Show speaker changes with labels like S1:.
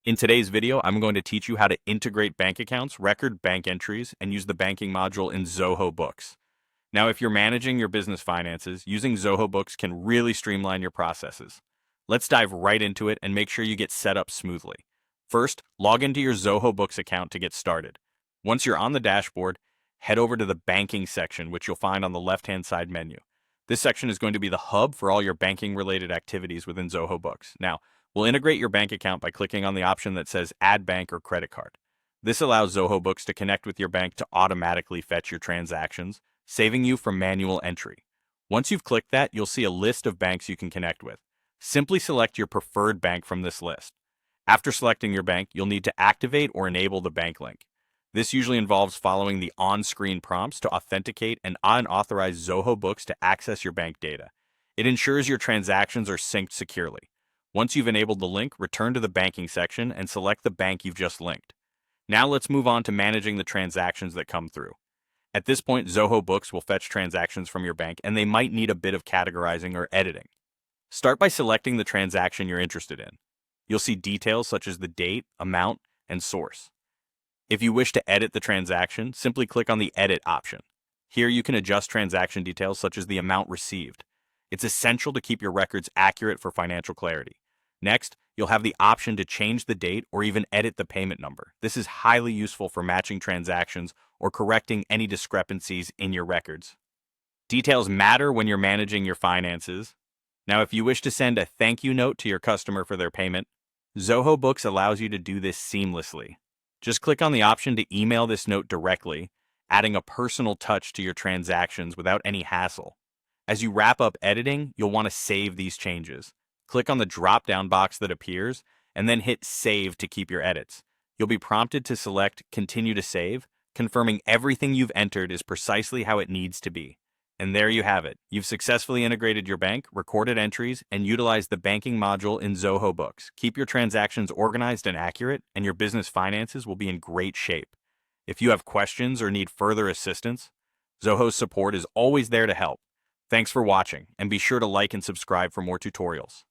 S1: In today's video, I'm going to teach you how to integrate bank accounts, record bank entries, and use the banking module in Zoho Books. Now, if you're managing your business finances, using Zoho Books can really streamline your processes. Let's dive right into it and make sure you get set up smoothly. First, log into your Zoho Books account to get started. Once you're on the dashboard, head over to the banking section, which you'll find on the left-hand side menu. This section is going to be the hub for all your banking-related activities within Zoho Books. Now, we'll integrate your bank account by clicking on the option that says Add Bank or Credit Card. This allows Zoho Books to connect with your bank to automatically fetch your transactions, saving you from manual entry. Once you've clicked that, you'll see a list of banks you can connect with. Simply select your preferred bank from this list. After selecting your bank, you'll need to activate or enable the bank link. This usually involves following the on-screen prompts to authenticate and unauthorize Zoho Books to access your bank data. It ensures your transactions are synced securely. Once you've enabled the link, return to the banking section and select the bank you've just linked. Now let's move on to managing the transactions that come through. At this point, Zoho Books will fetch transactions from your bank, and they might need a bit of categorizing or editing. Start by selecting the transaction you're interested in. You'll see details such as the date, amount, and source. If you wish to edit the transaction, simply click on the Edit option. Here you can adjust transaction details such as the amount received. It's essential to keep your records accurate for financial clarity. Next, you'll have the option to change the date or even edit the payment number. This is highly useful for matching transactions or correcting any discrepancies in your records. Details matter when you're managing your finances. Now, if you wish to send a thank you note to your customer for their payment, Zoho Books allows you to do this seamlessly. Just click on the option to email this note directly, adding a personal touch to your transactions without any hassle. As you wrap up editing, you'll want to save these changes. Click on the drop-down box that appears, and then hit Save to keep your edits. You'll be prompted to select Continue to Save, confirming everything you've entered is precisely how it needs to be. And there you have it. You've successfully integrated your bank, recorded entries, and utilized the banking module in Zoho Books. Keep your transactions organized and accurate, and your business finances will be in great shape. If you have questions or need further assistance, Zoho's support is always there to help. Thanks for watching, and be sure to like and subscribe for more tutorials.